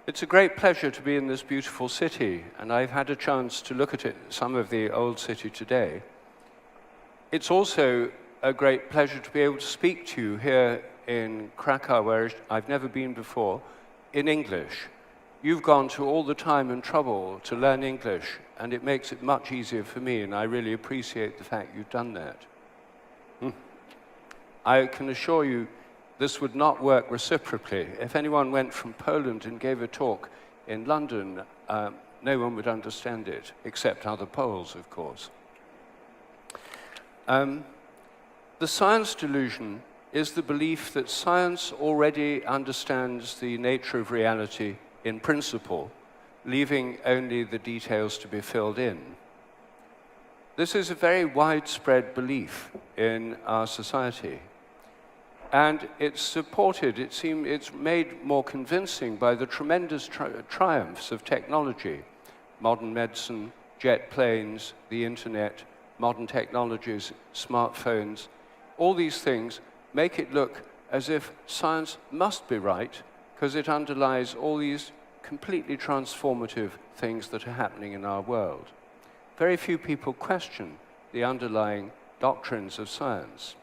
It's a great pleasure to be in this beautiful city, and I've had a chance to look at some of the old city today. It's also a great pleasure to be able to speak to you here in Krakow, where I've never been before, in English. You've gone to all the time and trouble to learn English, and it makes it much easier for me, and I really appreciate the fact you've done that. I can assure you this would not work reciprocally. If anyone went from Poland and gave a talk in London, no one would understand it, except other Poles, of course. The science delusion is the belief that science already understands the nature of reality in principle, leaving only the details to be filled in. This is a very widespread belief in our society. And it's supported, it's made more convincing by the tremendous triumphs of technology. Modern medicine, jet planes, the internet, modern technologies, smartphones. All these things make it look as if science must be right because it underlies all these completely transformative things that are happening in our world. Very few people question the underlying doctrines of science.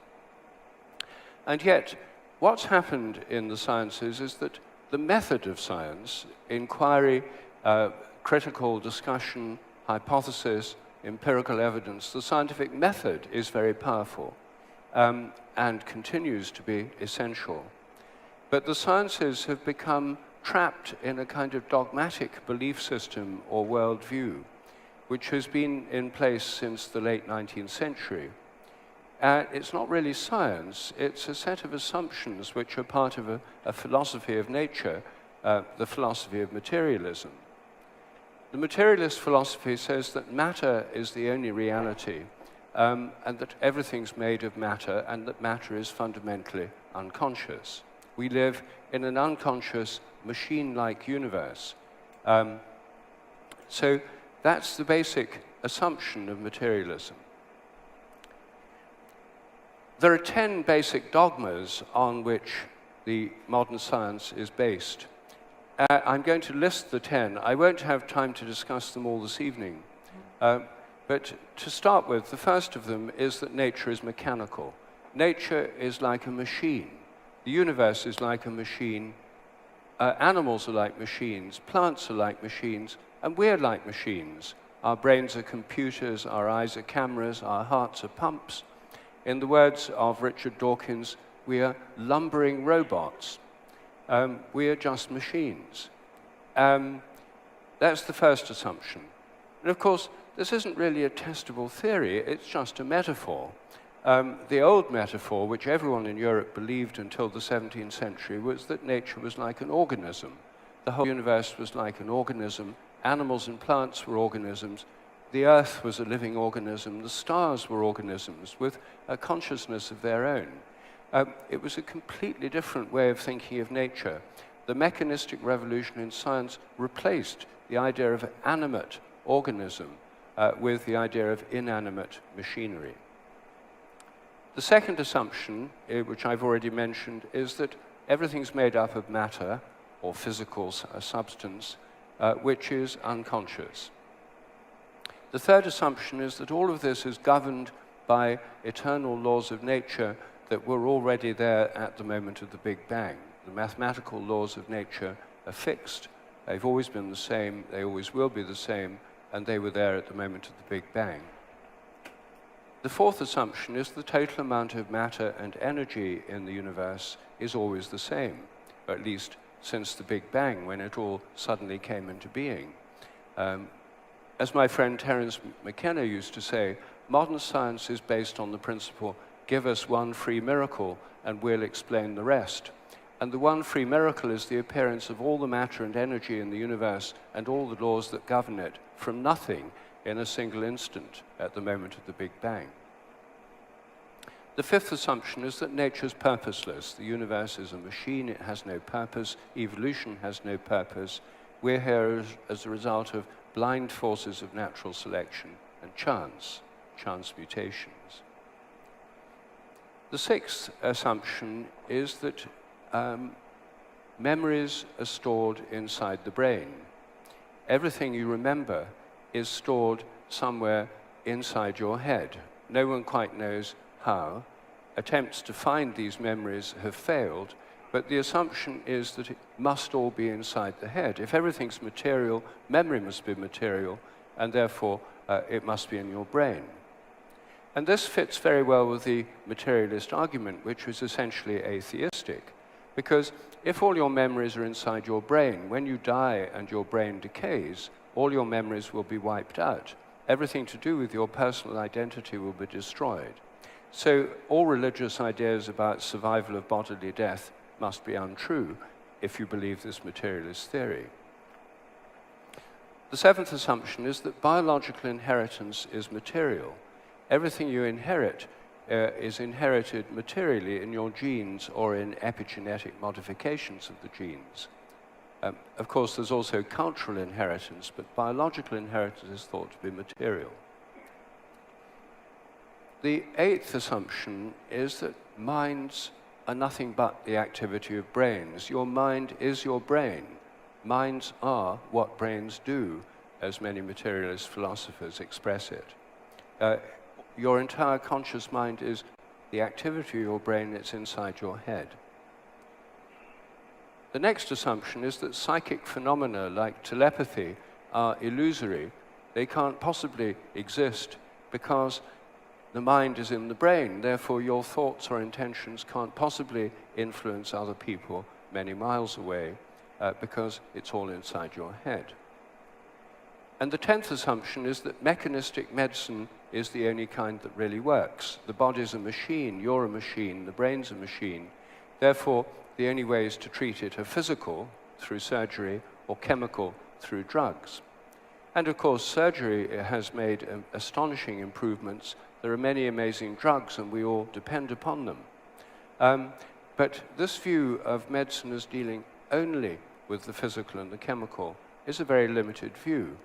And yet, what's happened in the sciences is that the method of science, inquiry, critical discussion, hypothesis, empirical evidence, the scientific method is very powerful and continues to be essential. But the sciences have become trapped in a kind of dogmatic belief system or worldview, which has been in place since the late 19th century. It's not really science, it's a set of assumptions which are part of a philosophy of nature, the philosophy of materialism. The materialist philosophy says that matter is the only reality, and that everything's made of matter, and that matter is fundamentally unconscious. We live in an unconscious, machine-like universe. So that's the basic assumption of materialism. There are 10 basic dogmas on which the modern science is based. I'm going to list the 10. I won't have time to discuss them all this evening. But to start with, the first of them is that nature is mechanical. Nature is like a machine. The universe is like a machine. Animals are like machines. Plants are like machines. And we're like machines. Our brains are computers. Our eyes are cameras. Our hearts are pumps. In the words of Richard Dawkins, we are lumbering robots. We are just machines. That's the first assumption. And of course, this isn't really a testable theory, it's just a metaphor. The old metaphor, which everyone in Europe believed until the 17th century, was that nature was like an organism. The whole universe was like an organism. Animals and plants were organisms. The Earth was a living organism. The stars were organisms with a consciousness of their own. It was a completely different way of thinking of nature. The mechanistic revolution in science replaced the idea of animate organism with the idea of inanimate machinery. The second assumption, which I've already mentioned, is that everything's made up of matter, or physical substance, which is unconscious. The third assumption is that all of this is governed by eternal laws of nature that were already there at the moment of the Big Bang. The mathematical laws of nature are fixed. They've always been the same, they always will be the same, and they were there at the moment of the Big Bang. The fourth assumption is the total amount of matter and energy in the universe is always the same, or at least since the Big Bang, when it all suddenly came into being. As my friend Terence McKenna used to say, modern science is based on the principle, give us one free miracle and we'll explain the rest. And the one free miracle is the appearance of all the matter and energy in the universe and all the laws that govern it from nothing in a single instant at the moment of the Big Bang. The fifth assumption is that nature is purposeless. The universe is a machine, it has no purpose, evolution has no purpose. We're here as a result of blind forces of natural selection and chance mutations. The sixth assumption is that memories are stored inside the brain. Everything you remember is stored somewhere inside your head. No one quite knows how. Attempts to find these memories have failed, but the assumption is that it must all be inside the head. If everything's material, memory must be material, and therefore it must be in your brain. And this fits very well with the materialist argument, which was essentially atheistic. Because if all your memories are inside your brain, when you die and your brain decays, all your memories will be wiped out. Everything to do with your personal identity will be destroyed. So all religious ideas about survival of bodily death must be untrue if you believe this materialist theory. The seventh assumption is that biological inheritance is material. Everything you inherit is inherited materially in your genes or in epigenetic modifications of the genes. Of course, there's also cultural inheritance, but biological inheritance is thought to be material. The eighth assumption is that minds are nothing but the activity of brains. Your mind is your brain. Minds are what brains do, as many materialist philosophers express it. Your entire conscious mind is the activity of your brain that's inside your head. The next assumption is that psychic phenomena like telepathy are illusory. They can't possibly exist because the mind is in the brain. Therefore, your thoughts or intentions can't possibly influence other people many miles away because it's all inside your head. And the 10th assumption is that mechanistic medicine is the only kind that really works. The body's a machine, you're a machine, the brain's a machine. Therefore, the only ways to treat it are physical, through surgery, or chemical, through drugs. And of course, surgery has made astonishing improvements. There are many amazing drugs, and we all depend upon them. But this view of medicine as dealing only with the physical and the chemical is a very limited view.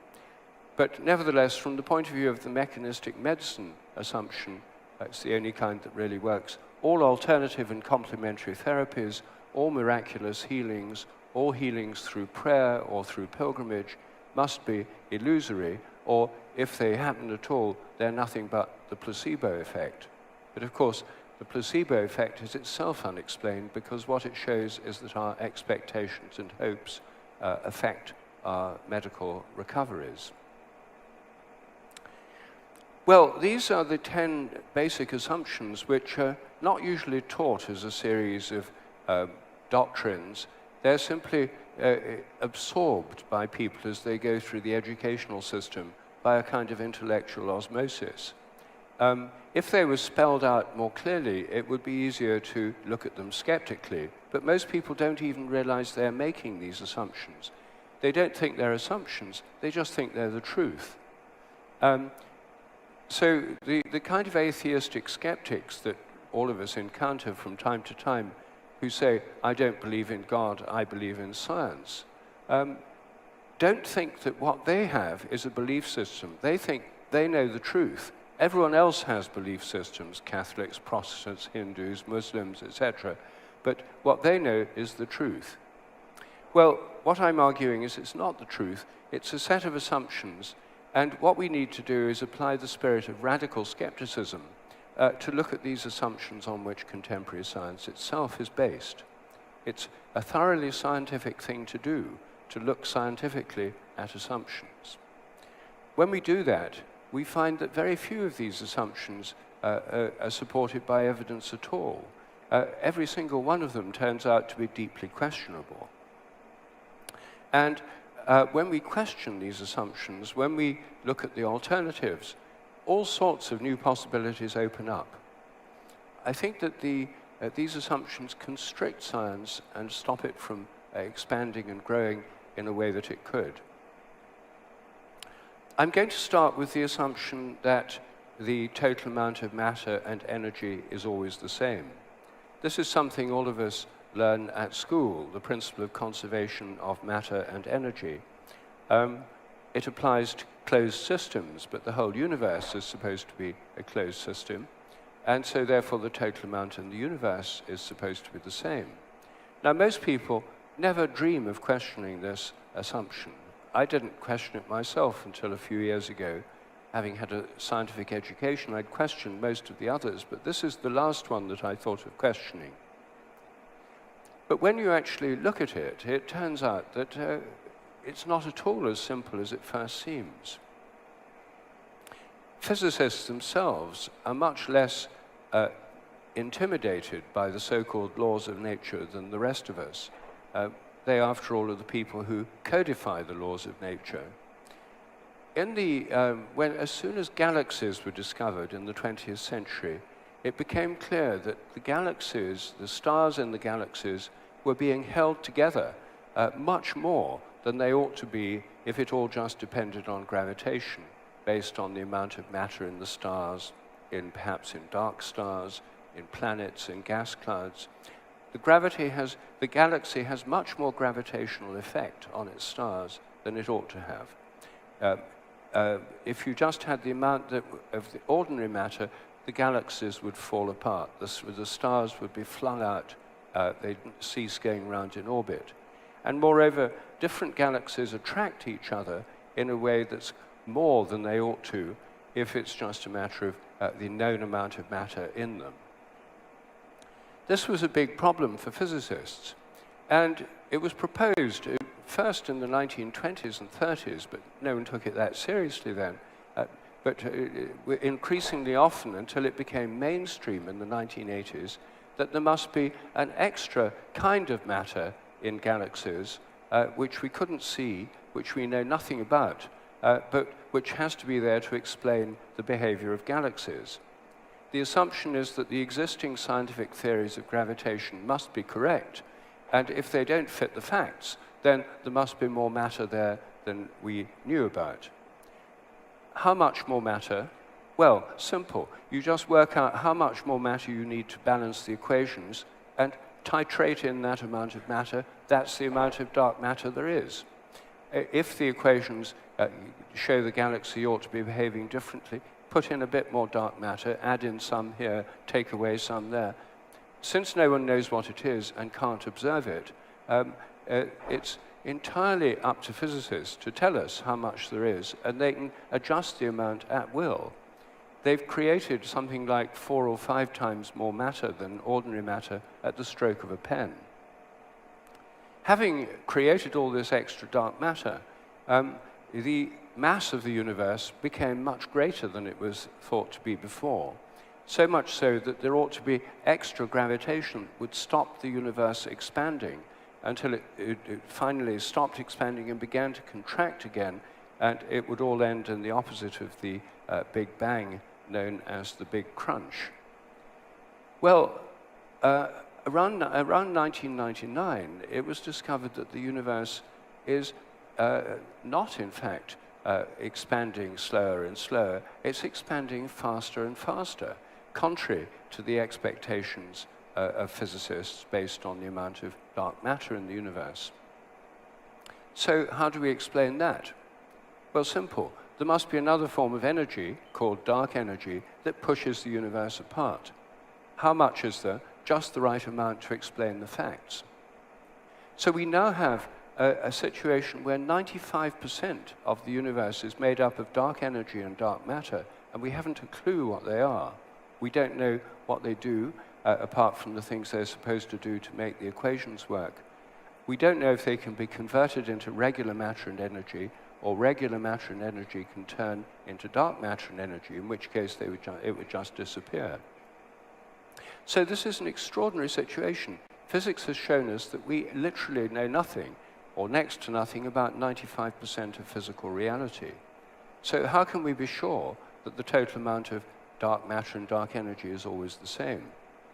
But nevertheless, from the point of view of the mechanistic medicine assumption, it's the only kind that really works. All alternative and complementary therapies, all miraculous healings, all healings through prayer or through pilgrimage must be illusory, or if they happen at all, they're nothing but the placebo effect. But of course, the placebo effect is itself unexplained because what it shows is that our expectations and hopes affect our medical recoveries. Well, these are the 10 basic assumptions which are not usually taught as a series of doctrines. They're simply absorbed by people as they go through the educational system by a kind of intellectual osmosis. If they were spelled out more clearly, it would be easier to look at them skeptically. But most people don't even realize they're making these assumptions. They don't think they're assumptions, they just think they're the truth. So the kind of atheistic skeptics that all of us encounter from time to time who say, I don't believe in God, I believe in science, don't think that what they have is a belief system. They think they know the truth. Everyone else has belief systems, Catholics, Protestants, Hindus, Muslims, etc. But what they know is the truth. Well, what I'm arguing is it's not the truth. It's a set of assumptions. And what we need to do is apply the spirit of radical skepticism to look at these assumptions on which contemporary science itself is based. It's a thoroughly scientific thing to do, to look scientifically at assumptions. When we do that, we find that very few of these assumptions are supported by evidence at all. Every single one of them turns out to be deeply questionable. And when we question these assumptions, when we look at the alternatives, all sorts of new possibilities open up. I think that these assumptions constrict science and stop it from expanding and growing in a way that it could. I'm going to start with the assumption that the total amount of matter and energy is always the same. This is something all of us learn at school, the principle of conservation of matter and energy. It applies to closed systems, but the whole universe is supposed to be a closed system. and so therefore the total amount in the universe is supposed to be the same. Now, most people never dream of questioning this assumption. I didn't question it myself until a few years ago. Having had a scientific education, I'd questioned most of the others, but this is the last one that I thought of questioning. But when you actually look at it, it turns out that it's not at all as simple as it first seems. Physicists themselves are much less intimidated by the so-called laws of nature than the rest of us. They, after all, are the people who codify the laws of nature. As soon as galaxies were discovered in the 20th century, it became clear that the galaxies, the stars in the galaxies, were being held together much more than they ought to be if it all just depended on gravitation, based on the amount of matter in the stars, perhaps in dark stars, in planets, in gas clouds. The galaxy has much more gravitational effect on its stars than it ought to have. If you just had the amount of the ordinary matter, the galaxies would fall apart. The stars would be flung out. They'd cease going around in orbit. And moreover, different galaxies attract each other in a way that's more than they ought to if it's just a matter of the known amount of matter in them. This was a big problem for physicists, and it was proposed first in the 1920s and 30s, but no one took it that seriously then, but increasingly often until it became mainstream in the 1980s, that there must be an extra kind of matter in galaxies which we couldn't see, which we know nothing about, but which has to be there to explain the behavior of galaxies. The assumption is that the existing scientific theories of gravitation must be correct, and if they don't fit the facts, then there must be more matter there than we knew about. How much more matter? Well, simple. You just work out how much more matter you need to balance the equations and titrate in that amount of matter. That's the amount of dark matter there is. If the equations show the galaxy ought to be behaving differently, put in a bit more dark matter, add in some here, take away some there. Since no one knows what it is and can't observe it, it's entirely up to physicists to tell us how much there is, and they can adjust the amount at will. They've created something like 4 or 5 times more matter than ordinary matter at the stroke of a pen. Having created all this extra dark matter, the mass of the universe became much greater than it was thought to be before. So much so that there ought to be extra gravitation that would stop the universe expanding until it finally stopped expanding and began to contract again, and it would all end in the opposite of the Big Bang, known as the Big Crunch. Well, around 1999, it was discovered that the universe is not, in fact, expanding slower and slower. It's expanding faster and faster, contrary to the expectations of physicists based on the amount of dark matter in the universe. So how do we explain that? Well, simple. There must be another form of energy, called dark energy, that pushes the universe apart. How much is there? Just the right amount to explain the facts. So we now have a situation where 95% of the universe is made up of dark energy and dark matter, and we haven't a clue what they are. We don't know what they do, apart from the things they're supposed to do to make the equations work. We don't know if they can be converted into regular matter and energy, or regular matter and energy can turn into dark matter and energy, in which case it would just disappear. So this is an extraordinary situation. Physics has shown us that we literally know nothing, or next to nothing, about 95% of physical reality. So how can we be sure that the total amount of dark matter and dark energy is always the same?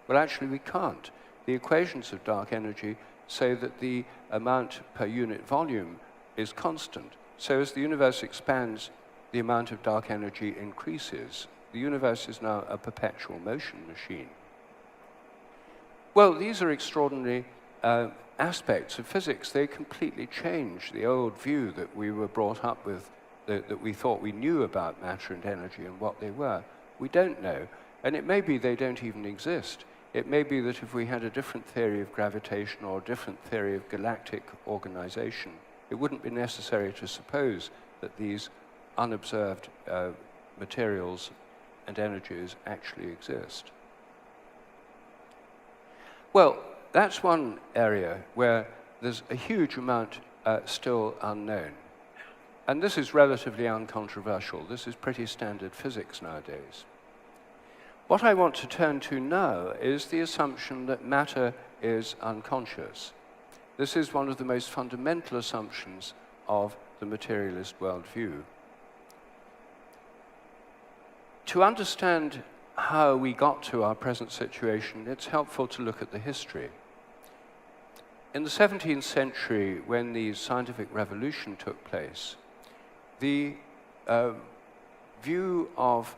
Well, actually, we can't. The equations of dark energy say that the amount per unit volume is constant. So as the universe expands, the amount of dark energy increases. The universe is now a perpetual motion machine. Well, these are extraordinary aspects of physics. They completely change the old view that we were brought up with, that we thought we knew about matter and energy and what they were. We don't know. And it may be they don't even exist. It may be that if we had a different theory of gravitation or a different theory of galactic organization, it wouldn't be necessary to suppose that these unobserved materials and energies actually exist. Well, that's one area where there's a huge amount still unknown. And this is relatively uncontroversial. This is pretty standard physics nowadays. What I want to turn to now is the assumption that matter is unconscious. This is one of the most fundamental assumptions of the materialist worldview. To understand how we got to our present situation, it's helpful to look at the history. In the 17th century, when the scientific revolution took place, the view of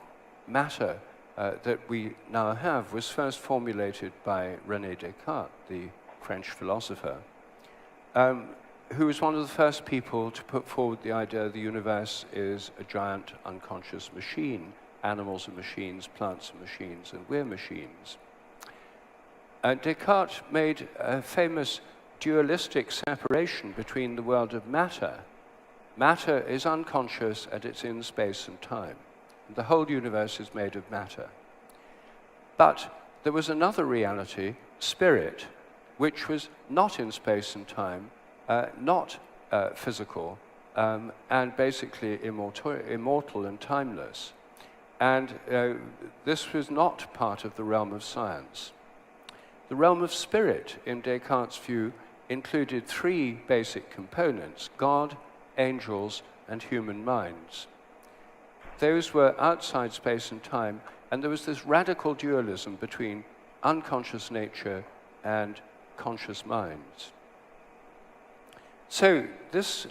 matter that we now have was first formulated by René Descartes, the French philosopher, who was one of the first people to put forward the idea the universe is a giant unconscious machine. Animals are machines, plants are machines, and we're machines. Descartes made a famous dualistic separation between the world of matter. Matter is unconscious and it's in space and time. The whole universe is made of matter. But there was another reality, spirit, which was not in space and time, not physical, and basically immortal and timeless. And this was not part of the realm of science. The realm of spirit, in Descartes' view, included three basic components: God, angels, and human minds. Those were outside space and time, and there was this radical dualism between unconscious nature and conscious minds. So this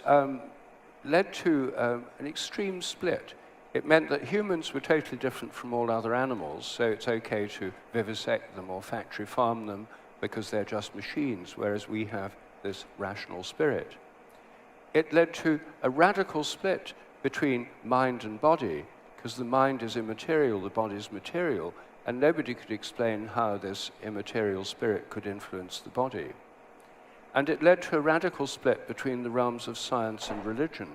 led to an extreme split. It meant that humans were totally different from all other animals, so it's okay to vivisect them or factory farm them because they're just machines, whereas we have this rational spirit. It led to a radical split between mind and body, because the mind is immaterial, the body is material, and nobody could explain how this immaterial spirit could influence the body. And it led to a radical split between the realms of science and religion.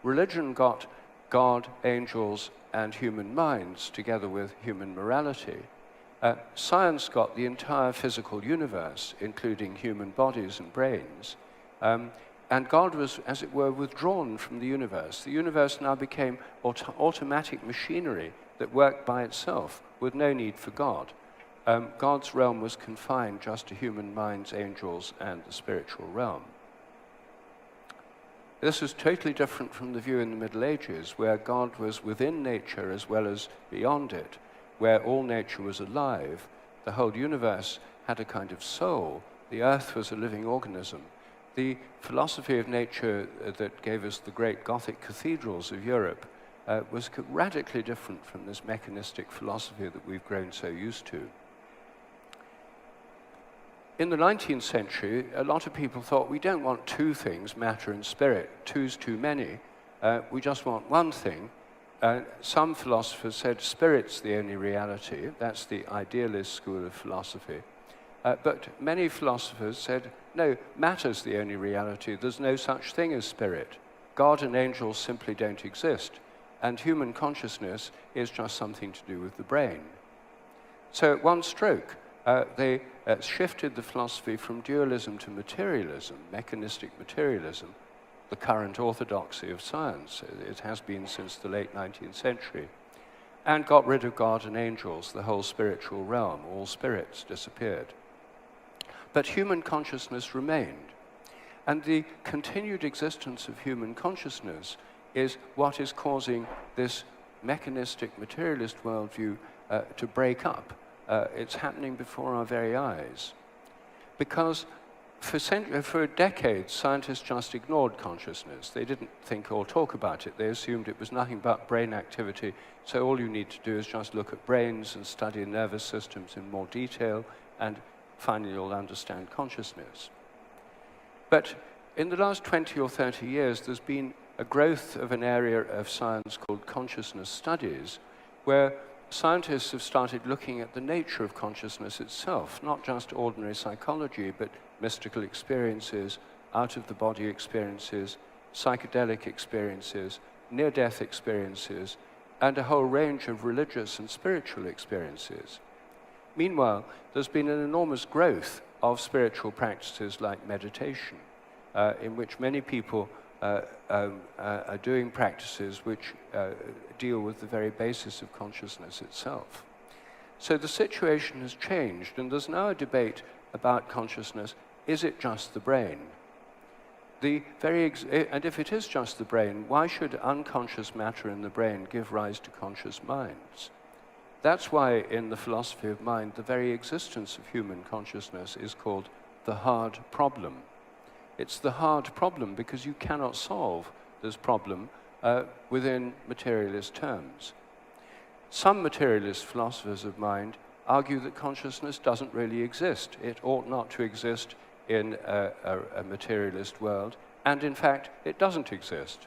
Religion got God, angels, and human minds together with human morality. Science got the entire physical universe, including human bodies and brains. And God was, as it were, withdrawn from the universe. The universe now became automatic machinery that worked by itself with no need for God. God's realm was confined just to human minds, angels, and the spiritual realm. This is totally different from the view in the Middle Ages, where God was within nature as well as beyond it, where all nature was alive. The whole universe had a kind of soul. The earth was a living organism. The philosophy of nature that gave us the great Gothic cathedrals of Europe was radically different from this mechanistic philosophy that we've grown so used to. In the 19th century, a lot of people thought we don't want two things, matter and spirit. Two's too many. We just want one thing. Some philosophers said spirit's the only reality. That's the idealist school of philosophy. But many philosophers said, no, matter's the only reality. There's no such thing as spirit. God and angels simply don't exist. And human consciousness is just something to do with the brain. So at one stroke, they shifted the philosophy from dualism to materialism, mechanistic materialism, the current orthodoxy of science. It has been since the late 19th century. And got rid of God and angels, the whole spiritual realm. All spirits disappeared. But human consciousness remained. And the continued existence of human consciousness is what is causing this mechanistic materialist worldview to break up. It's happening before our very eyes. Because for decades, scientists just ignored consciousness. They didn't think or talk about it. They assumed it was nothing but brain activity, so all you need to do is just look at brains and study nervous systems in more detail, and finally you'll understand consciousness. But in the last 20 or 30 years, there's been a growth of an area of science called consciousness studies, where scientists have started looking at the nature of consciousness itself, not just ordinary psychology, but mystical experiences, out-of-the-body experiences, psychedelic experiences, near-death experiences, and a whole range of religious and spiritual experiences. Meanwhile, there's been an enormous growth of spiritual practices like meditation, in which many people are doing practices which deal with the very basis of consciousness itself. So the situation has changed, and there's now a debate about consciousness. Is it just the brain? And if it is just the brain, why should unconscious matter in the brain give rise to conscious minds? That's why in the philosophy of mind, the very existence of human consciousness is called the hard problem. It's the hard problem because you cannot solve this problem within materialist terms. Some materialist philosophers of mind argue that consciousness doesn't really exist. It ought not to exist in a materialist world, and in fact, it doesn't exist.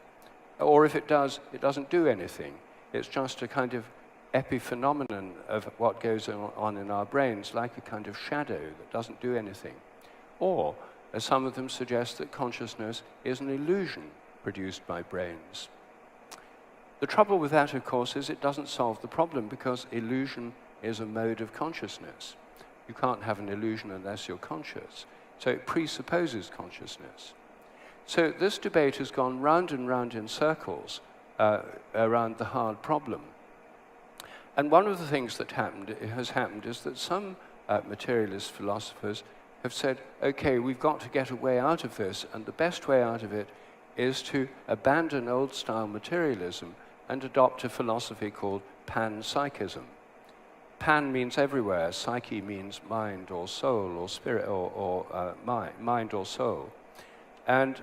Or if it does, it doesn't do anything. It's just a kind of epiphenomenon of what goes on in our brains, like a kind of shadow that doesn't do anything. Or, as some of them suggest, that consciousness is an illusion produced by brains. The trouble with that, of course, is it doesn't solve the problem, because illusion is a mode of consciousness. You can't have an illusion unless you're conscious. So it presupposes consciousness. So this debate has gone round and round in circles around the hard problem. And one of the things that has happened is that some materialist philosophers have said, okay, we've got to get a way out of this, and the best way out of it is to abandon old-style materialism and adopt a philosophy called Panpsychism. Pan means everywhere, psyche means mind or soul or spirit or mind or soul. And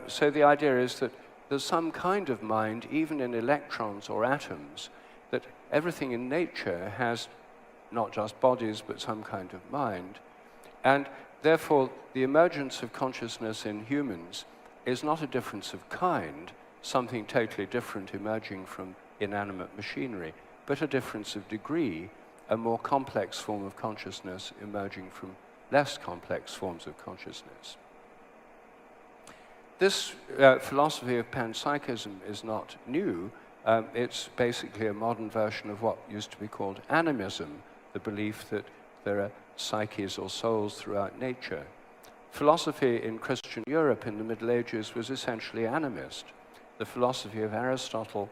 so the idea is that there's some kind of mind, even in electrons or atoms, that everything in nature has not just bodies, but some kind of mind. And therefore, the emergence of consciousness in humans is not a difference of kind, something totally different emerging from inanimate machinery, but a difference of degree, a more complex form of consciousness emerging from less complex forms of consciousness. This philosophy of panpsychism is not new. It's basically a modern version of what used to be called animism, the belief that there are psyches or souls throughout nature. Philosophy in Christian Europe in the Middle Ages was essentially animist. The philosophy of Aristotle,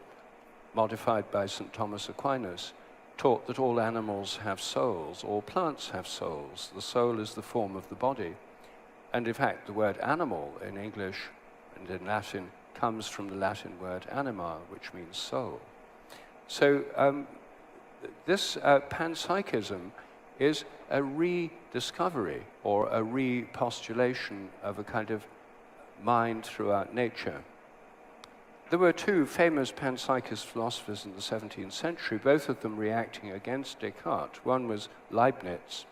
modified by St. Thomas Aquinas, taught that all animals have souls, all plants have souls. The soul is the form of the body. And in fact, the word animal in English and in Latin comes from the Latin word anima, which means soul. So this panpsychism is a rediscovery or a repostulation of a kind of mind throughout nature. There were two famous panpsychist philosophers in the 17th century, both of them reacting against Descartes. One was Leibniz,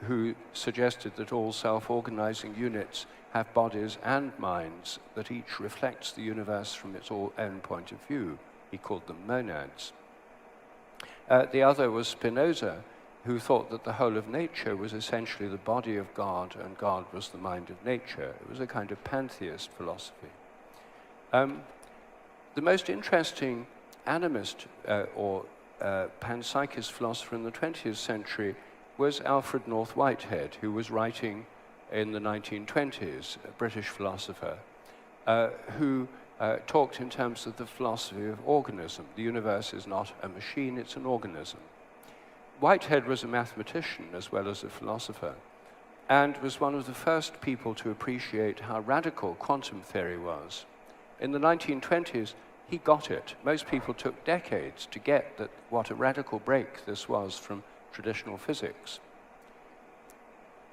who suggested that all self-organizing units have bodies and minds, that each reflects the universe from its own point of view. He called them monads. The other was Spinoza, who thought that the whole of nature was essentially the body of God, and God was the mind of nature. It was a kind of pantheist philosophy. The most interesting animist or panpsychist philosopher in the 20th century was Alfred North Whitehead, who was writing in the 1920s, a British philosopher, who talked in terms of the philosophy of organism. The universe is not a machine, it's an organism. Whitehead was a mathematician as well as a philosopher, and was one of the first people to appreciate how radical quantum theory was. In the 1920s, he got it. Most people took decades to get that what a radical break this was from traditional physics.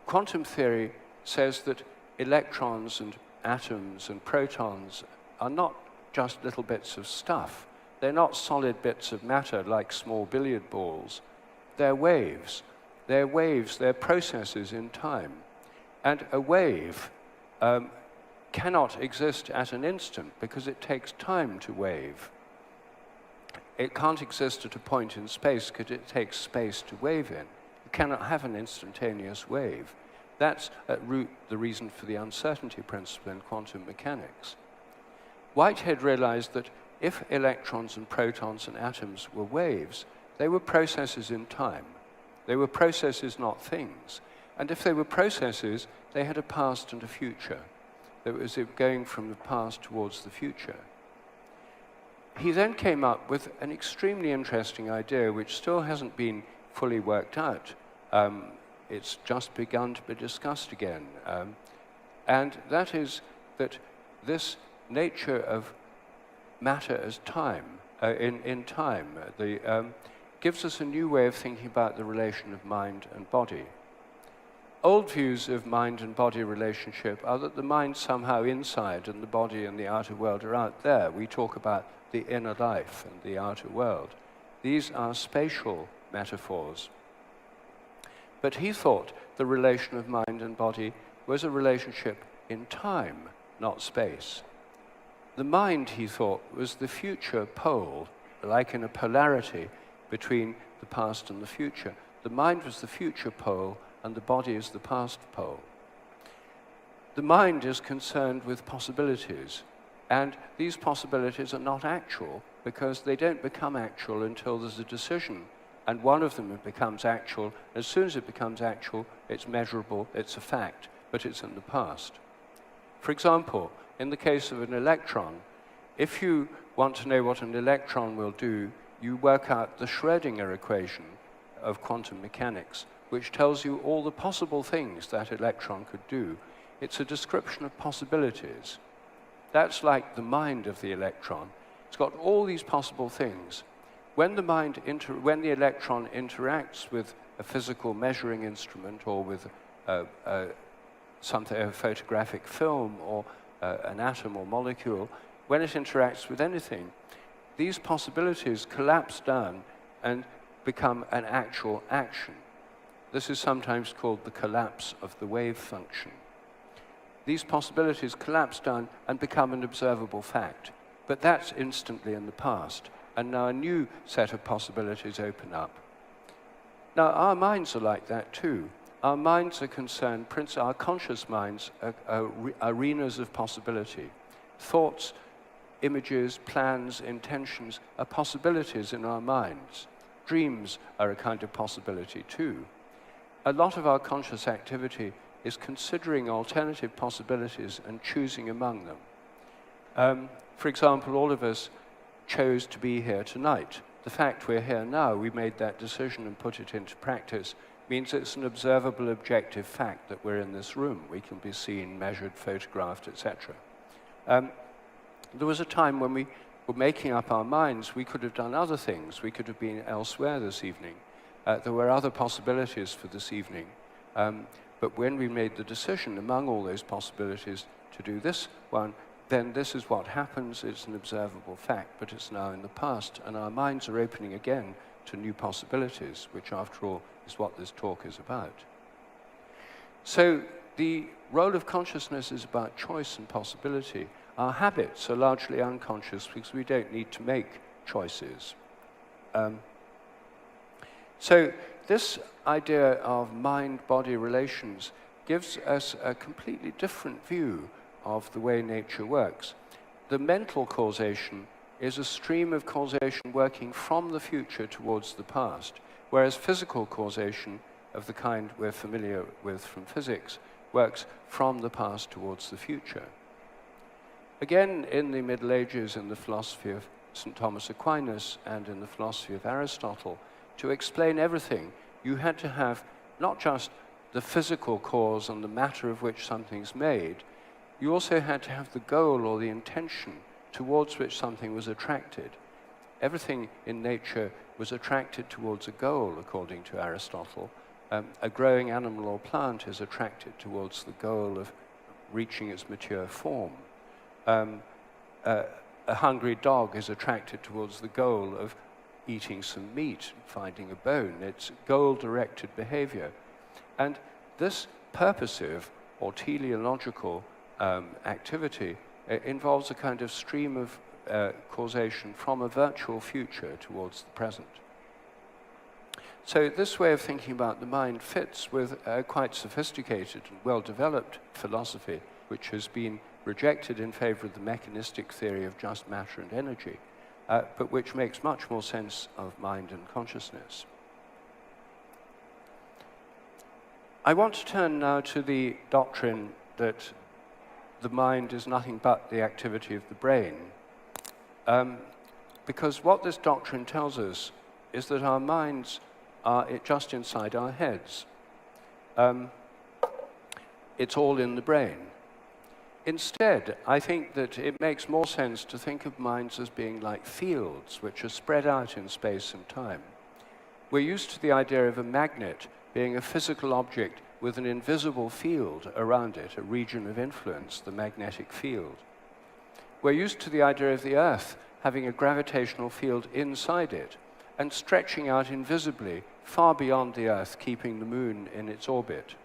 Quantum theory says that electrons and atoms and protons are not just little bits of stuff. They're not solid bits of matter like small billiard balls. They're waves. They're waves, they're processes in time. And a wave cannot exist at an instant because it takes time to wave. it can't exist at a point in space because it takes space to wave in. You cannot have an instantaneous wave. That's at root the reason for the uncertainty principle in quantum mechanics. Whitehead realized that if electrons and protons and atoms were waves, they were processes in time. They were processes, not things. And if they were processes, they had a past and a future. That was going from the past towards the future. He then came up with an extremely interesting idea which still hasn't been fully worked out. It's just begun to be discussed again. And that is that this nature of matter as time, in time, gives us a new way of thinking about the relation of mind and body. Old views of mind and body relationship are that the mind's somehow inside and the body and the outer world are out there. We talk about the inner life and the outer world. These are spatial metaphors. But he thought the relation of mind and body was a relationship in time, not space. The mind, he thought, was the future pole, like in a polarity between the past and the future. The mind was the future pole, and the body is the past pole. The mind is concerned with possibilities, and these possibilities are not actual because they don't become actual until there's a decision, and one of them becomes actual. As soon as it becomes actual, it's measurable, it's a fact, but it's in the past. For example, in the case of an electron, if you want to know what an electron will do, you work out the Schrödinger equation of quantum mechanics, which tells you all the possible things that electron could do. It's a description of possibilities. That's like the mind of the electron. It's got all these possible things. When the electron interacts with a physical measuring instrument or with a photographic film or an atom or molecule, when it interacts with anything, these possibilities collapse down and become an actual action. This is sometimes called the collapse of the wave function. These possibilities collapse down and become an observable fact. But that's instantly in the past, and now a new set of possibilities open up. Now, our minds are like that too. Our minds are concerned, our conscious minds are arenas of possibility. Thoughts, images, plans, intentions are possibilities in our minds. Dreams are a kind of possibility too. A lot of our conscious activity is considering alternative possibilities and choosing among them. For example, all of us chose to be here tonight. The fact we're here now, we made that decision and put it into practice, means it's an observable, objective fact that we're in this room. We can be seen, measured, photographed, etc. There was a time when we were making up our minds. We could have done other things. We could have been elsewhere this evening. There were other possibilities for this evening. But when we made the decision among all those possibilities to do this one, then this is what happens. It's an observable fact, but it's now in the past, and our minds are opening again to new possibilities, which after all is what this talk is about. So the role of consciousness is about choice and possibility. Our habits are largely unconscious because we don't need to make choices. So this idea of mind-body relations gives us a completely different view of the way nature works. The mental causation is a stream of causation working from the future towards the past, whereas physical causation of the kind we're familiar with from physics works from the past towards the future. Again, in the Middle Ages, in the philosophy of St. Thomas Aquinas and in the philosophy of Aristotle, to explain everything, you had to have not just the physical cause and the matter of which something's made, you also had to have the goal or the intention towards which something was attracted. Everything in nature was attracted towards a goal, according to Aristotle. A growing animal or plant is attracted towards the goal of reaching its mature form. A hungry dog is attracted towards the goal of eating some meat, finding a bone. It's goal-directed behavior. And this purposive or teleological activity involves a kind of stream of causation from a virtual future towards the present. So this way of thinking about the mind fits with a quite sophisticated and well-developed philosophy, which has been rejected in favor of the mechanistic theory of just matter and energy, but which makes much more sense of mind and consciousness. I want to turn now to the doctrine that the mind is nothing but the activity of the brain, because what this doctrine tells us is that our minds are just inside our heads. It's all in the brain. Instead, I think that it makes more sense to think of minds as being like fields which are spread out in space and time. We're used to the idea of a magnet being a physical object with an invisible field around it, a region of influence, the magnetic field. We're used to the idea of the Earth having a gravitational field inside it and stretching out invisibly far beyond the Earth, keeping the Moon in its orbit.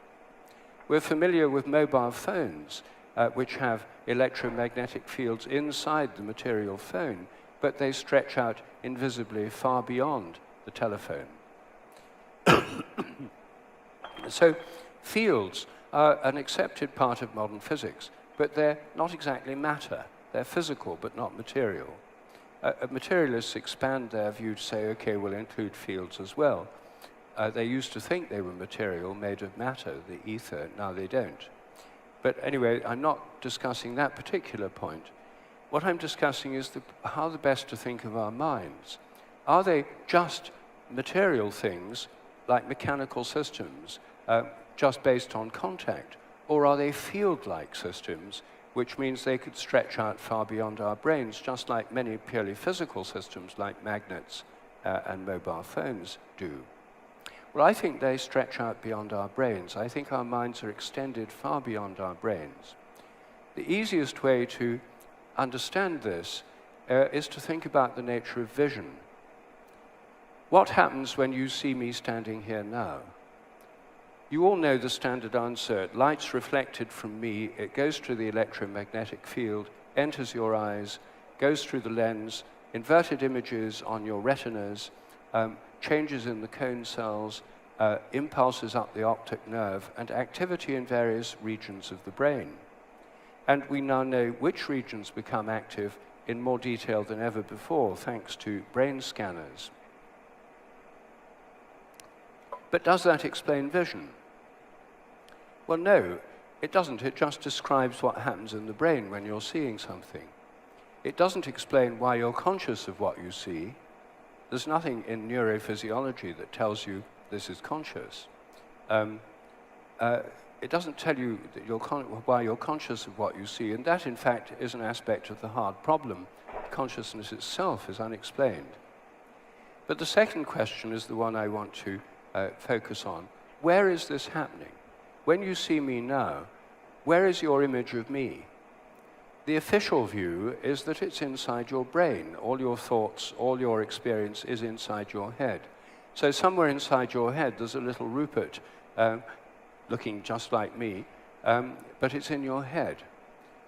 We're familiar with mobile phones, which have electromagnetic fields inside the material phone, but they stretch out invisibly far beyond the telephone. So fields are an accepted part of modern physics, but they're not exactly matter. They're physical, but not material. Materialists expand their view to say, okay, we'll include fields as well. They used to think they were material, made of matter, the ether. Now they don't. But anyway, I'm not discussing that particular point. What I'm discussing is how the best to think of our minds. Are they just material things, like mechanical systems, just based on contact? Or are they field-like systems, which means they could stretch out far beyond our brains, just like many purely physical systems like magnets and mobile phones do? Well, I think they stretch out beyond our brains. I think our minds are extended far beyond our brains. The easiest way to understand this is to think about the nature of vision. What happens when you see me standing here now? You all know the standard answer. Light's reflected from me, it goes through the electromagnetic field, enters your eyes, goes through the lens, inverted images on your retinas, changes in the cone cells, impulses up the optic nerve, and activity in various regions of the brain. And we now know which regions become active in more detail than ever before, thanks to brain scanners. But does that explain vision? Well, no, it doesn't. It just describes what happens in the brain when you're seeing something. It doesn't explain why you're conscious of what you see. There's nothing in neurophysiology that tells you this is conscious. It doesn't tell you that why you're conscious of what you see, and that, in fact, is an aspect of the hard problem. Consciousness itself is unexplained. But the second question is the one I want to focus on. Where is this happening? When you see me now, where is your image of me? The official view is that it's inside your brain. All your thoughts, all your experience is inside your head. So somewhere inside your head, there's a little Rupert looking just like me, but it's in your head.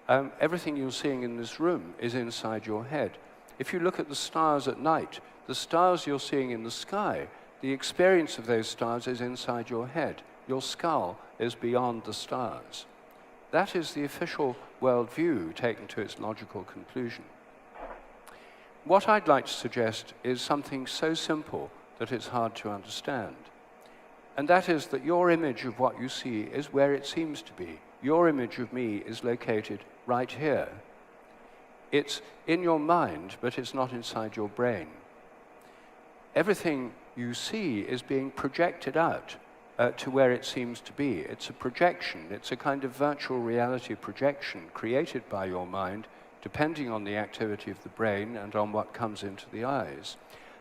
Everything you're seeing in this room is inside your head. If you look at the stars at night, the stars you're seeing in the sky, the experience of those stars is inside your head. Your skull is beyond the stars. That is the official worldview taken to its logical conclusion. What I'd like to suggest is something so simple that it's hard to understand. And that is that your image of what you see is where it seems to be. Your image of me is located right here. It's in your mind, but it's not inside your brain. Everything you see is being projected out to where it seems to be. It's a projection. It's a kind of virtual reality projection created by your mind, depending on the activity of the brain and on what comes into the eyes.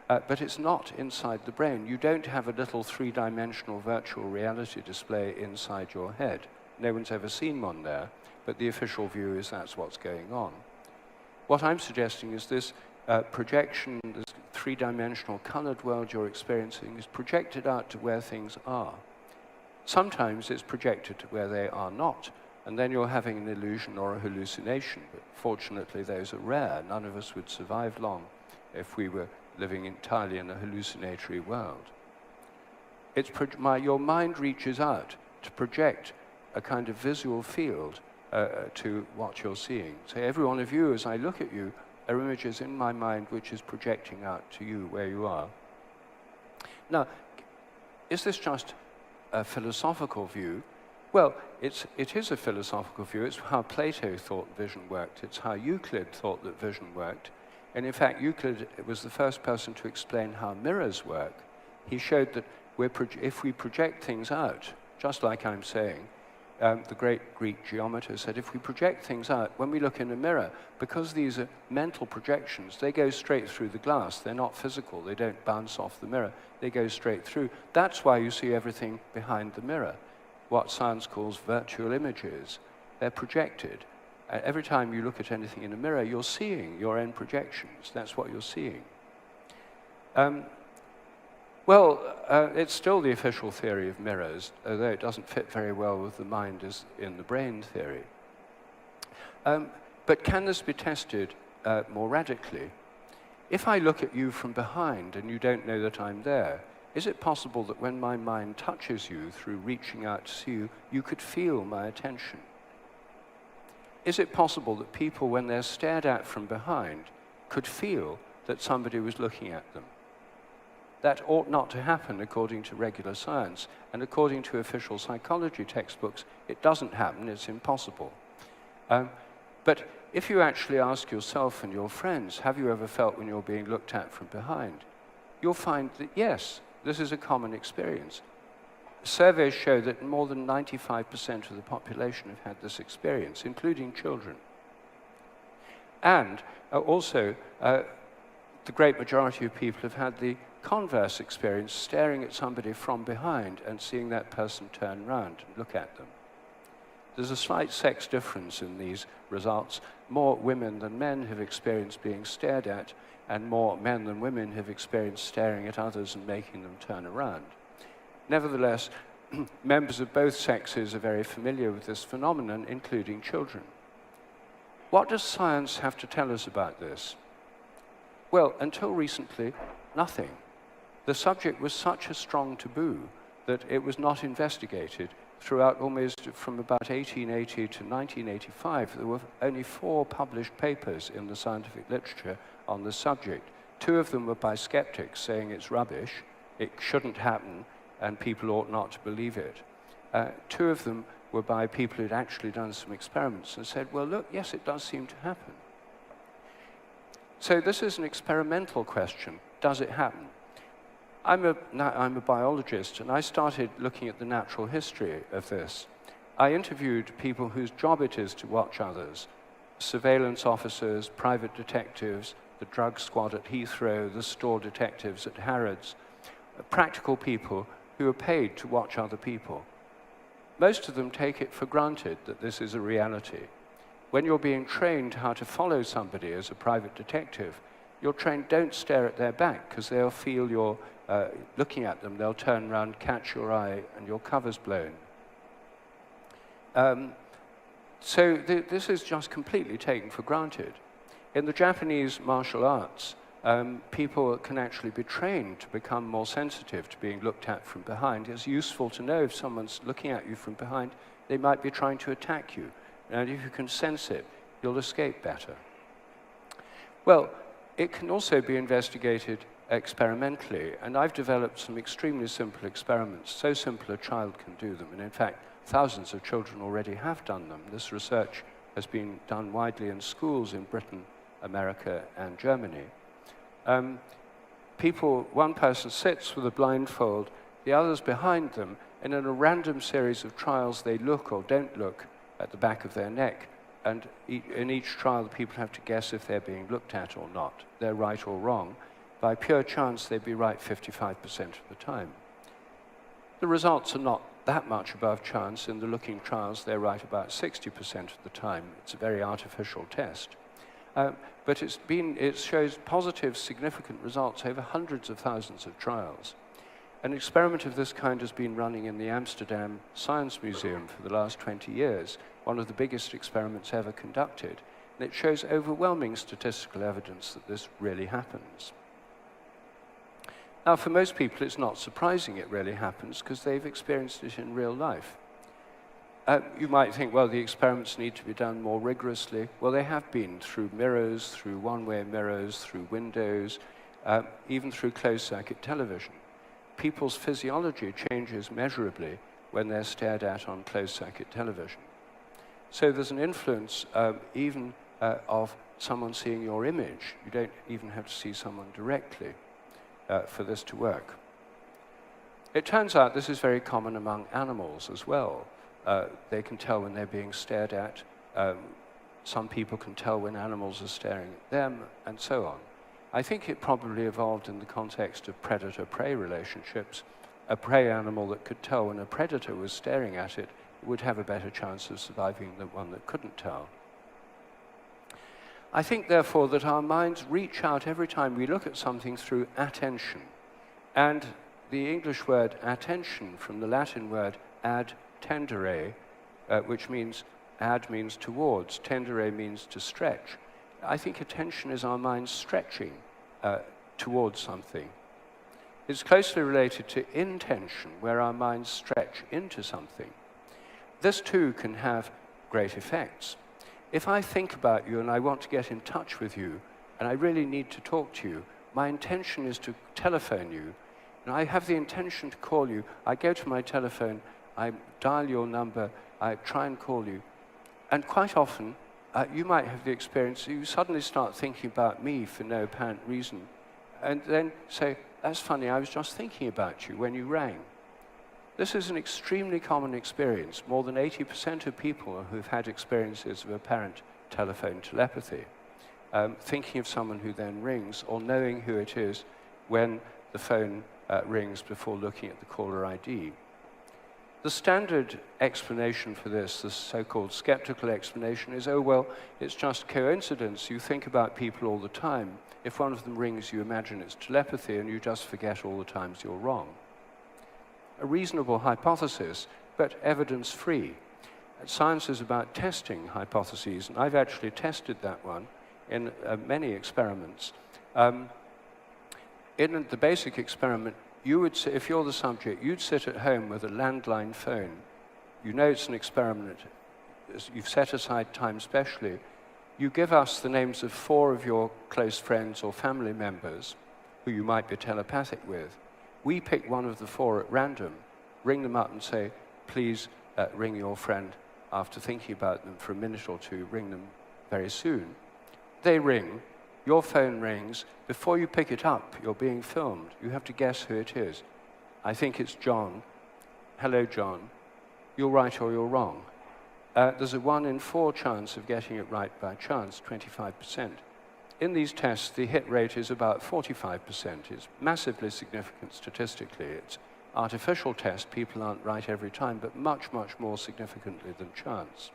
But it's not inside the brain. You don't have a little three-dimensional virtual reality display inside your head. No one's ever seen one there, but the official view is that's what's going on. What I'm suggesting is this projection, this three-dimensional colored world you're experiencing is projected out to where things are. Sometimes it's projected to where they are not, and then you're having an illusion or a hallucination. But fortunately, those are rare. None of us would survive long if we were living entirely in a hallucinatory world. Your mind reaches out to project a kind of visual field to what you're seeing. So every one of you, as I look at you, are images in my mind which is projecting out to you where you are. Now, is this just a philosophical view? Well, it is a philosophical view. It's how Plato thought vision worked. It's how Euclid thought that vision worked. And in fact, Euclid was the first person to explain how mirrors work. He showed that if we project things out, just like I'm saying, the great Greek geometer said, if we project things out, when we look in a mirror, because these are mental projections, they go straight through the glass. They're not physical. They don't bounce off the mirror. They go straight through. That's why you see everything behind the mirror, what science calls virtual images. They're projected. Every time you look at anything in a mirror, you're seeing your own projections. That's what you're seeing. It's still the official theory of mirrors, although it doesn't fit very well with the mind as in the brain theory. But can this be tested more radically? If I look at you from behind and you don't know that I'm there, is it possible that when my mind touches you through reaching out to see you, you could feel my attention? Is it possible that people, when they're stared at from behind, could feel that somebody was looking at them? That ought not to happen according to regular science, and according to official psychology textbooks, it doesn't happen, it's impossible. But if you actually ask yourself and your friends, have you ever felt when you're being looked at from behind? You'll find that yes, this is a common experience. Surveys show that more than 95% of the population have had this experience, including children. And also, the great majority of people have had the converse experience, staring at somebody from behind and seeing that person turn around and look at them. There's a slight sex difference in these results. More women than men have experienced being stared at, and more men than women have experienced staring at others and making them turn around. Nevertheless, members of both sexes are very familiar with this phenomenon, including children. What does science have to tell us about this? Well, until recently, nothing. The subject was such a strong taboo that it was not investigated throughout almost from about 1880 to 1985. There were only 4 published papers in the scientific literature on the subject. 2 of them were by skeptics saying it's rubbish, it shouldn't happen, and people ought not to believe it. 2 of them were by people who'd actually done some experiments and said, well, look, yes, it does seem to happen. So this is an experimental question. Does it happen? I'm a biologist, and I started looking at the natural history of this. I interviewed people whose job it is to watch others, surveillance officers, private detectives, the drug squad at Heathrow, the store detectives at Harrods, practical people who are paid to watch other people. Most of them take it for granted that this is a reality. When you're being trained how to follow somebody as a private detective, you're trained, don't stare at their back, because they'll feel you're looking at them. They'll turn around, catch your eye, and your cover's blown. This is just completely taken for granted. In the Japanese martial arts, people can actually be trained to become more sensitive to being looked at from behind. It's useful to know if someone's looking at you from behind, they might be trying to attack you. And if you can sense it, you'll escape better. Well, it can also be investigated experimentally, and I've developed some extremely simple experiments, so simple a child can do them, and in fact, thousands of children already have done them. This research has been done widely in schools in Britain, America, and Germany. One person sits with a blindfold, the others behind them, and in a random series of trials, they look or don't look at the back of their neck. And in each trial, the people have to guess if they're being looked at or not. They're right or wrong. By pure chance, they'd be right 55% of the time. The results are not that much above chance. In the looking trials, they're right about 60% of the time. It's a very artificial test. But it shows positive, significant results over hundreds of thousands of trials. An experiment of this kind has been running in the Amsterdam Science Museum for the last 20 years. one of the biggest experiments ever conducted, and it shows overwhelming statistical evidence that this really happens. Now, for most people, it's not surprising it really happens because they've experienced it in real life. You might think, well, the experiments need to be done more rigorously. Well, they have been through mirrors, through one-way mirrors, through windows, even through closed-circuit television. People's physiology changes measurably when they're stared at on closed-circuit television. So there's an influence even of someone seeing your image. You don't even have to see someone directly for this to work. It turns out this is very common among animals as well. They can tell when they're being stared at. Some people can tell when animals are staring at them, and so on. I think it probably evolved in the context of predator-prey relationships. A prey animal that could tell when a predator was staring at it would have a better chance of surviving than one that couldn't tell. I think, therefore, that our minds reach out every time we look at something through attention. And the English word attention, from the Latin word ad tendere, which means ad means towards, tendere means to stretch. I think attention is our mind stretching towards something. It's closely related to intention, where our minds stretch into something. This too can have great effects. If I think about you and I want to get in touch with you, and I really need to talk to you, my intention is to telephone you, and I have the intention to call you. I go to my telephone, I dial your number, I try and call you, and quite often, you might have the experience, you suddenly start thinking about me for no apparent reason, and then say, that's funny, I was just thinking about you when you rang. This is an extremely common experience. More than 80% of people who've had experiences of apparent telephone telepathy, thinking of someone who then rings, or knowing who it is when the phone rings before looking at the caller ID. The standard explanation for this, the so-called skeptical explanation, is, oh, well, it's just coincidence. You think about people all the time. If one of them rings, you imagine it's telepathy, and you just forget all the times you're wrong. A reasonable hypothesis, but evidence-free. Science is about testing hypotheses, and I've actually tested that one in many experiments. In the basic experiment, you would, if you're the subject, you'd sit at home with a landline phone. You know it's an experiment. You've set aside time specially. You give us the names of 4 of your close friends or family members who you might be telepathic with. We pick one of the 4 at random, ring them up and say, please ring your friend after thinking about them for a minute or two, ring them very soon. They ring. Your phone rings. Before you pick it up, you're being filmed. You have to guess who it is. I think it's John. Hello, John. You're right or you're wrong. There's a 1 in 4 chance of getting it right by chance, 25%. In these tests, the hit rate is about 45%. It's massively significant statistically. It's artificial test. People aren't right every time, but much, much more significantly than chance.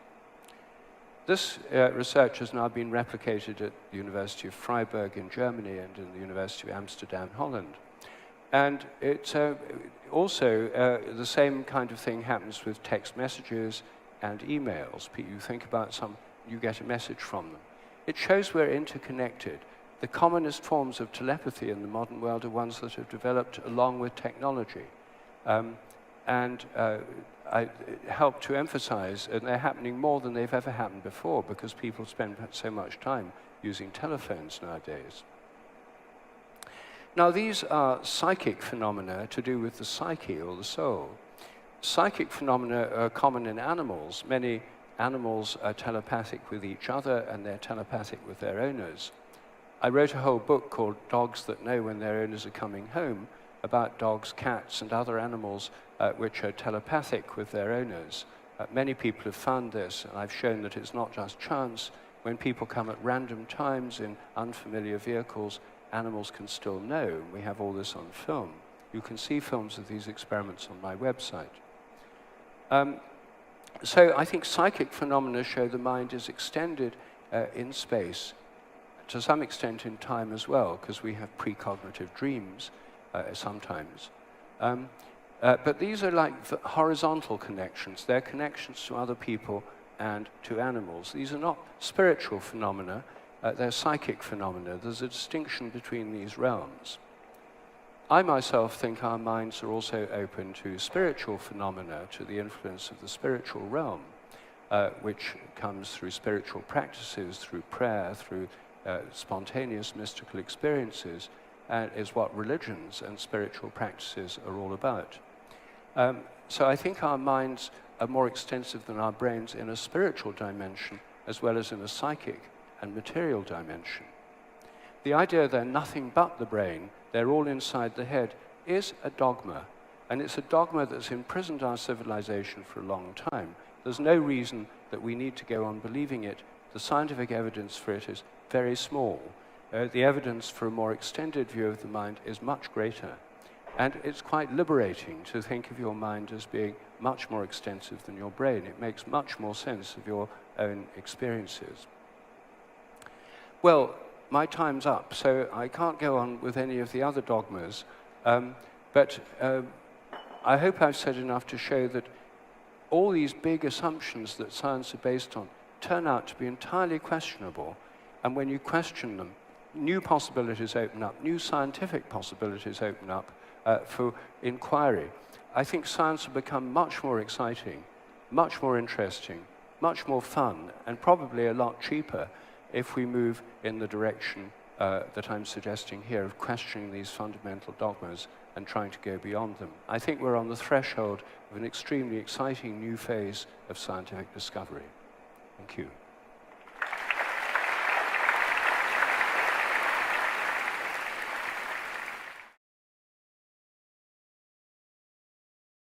This research has now been replicated at the University of Freiburg in Germany and in the University of Amsterdam, Holland. And it's also the same kind of thing happens with text messages and emails. You think about some, you get a message from them. It shows we're interconnected. The commonest forms of telepathy in the modern world are ones that have developed along with technology. I help to emphasize, and they're happening more than they've ever happened before because people spend so much time using telephones nowadays. Now, these are psychic phenomena to do with the psyche or the soul. Psychic phenomena are common in animals. Many animals are telepathic with each other, and they're telepathic with their owners. I wrote a whole book called Dogs That Know When Their Owners Are Coming Home, about dogs, cats, and other animals which are telepathic with their owners. Many people have found this, and I've shown that it's not just chance. When people come at random times in unfamiliar vehicles, animals can still know. We have all this on film. You can see films of these experiments on my website. So I think psychic phenomena show the mind is extended in space, to some extent in time as well, because we have precognitive dreams sometimes. But these are like horizontal connections. They're connections to other people and to animals. These are not spiritual phenomena, they're psychic phenomena. There's a distinction between these realms. I myself think our minds are also open to spiritual phenomena, to the influence of the spiritual realm, which comes through spiritual practices, through prayer, through spontaneous mystical experiences, and is what religions and spiritual practices are all about. So I think our minds are more extensive than our brains in a spiritual dimension, as well as in a psychic and material dimension. The idea they're nothing but the brain, they're all inside the head, is a dogma. And it's a dogma that's imprisoned our civilization for a long time. There's no reason that we need to go on believing it. The scientific evidence for it is very small. The evidence for a more extended view of the mind is much greater. And it's quite liberating to think of your mind as being much more extensive than your brain. It makes much more sense of your own experiences. Well, my time's up, so I can't go on with any of the other dogmas, but I hope I've said enough to show that all these big assumptions that science are based on turn out to be entirely questionable, and when you question them, new possibilities open up, new scientific possibilities open up for inquiry. I think science will become much more exciting, much more interesting, much more fun, and probably a lot cheaper if we move in the direction that I'm suggesting here of questioning these fundamental dogmas and trying to go beyond them. I think we're on the threshold of an extremely exciting new phase of scientific discovery. Thank you.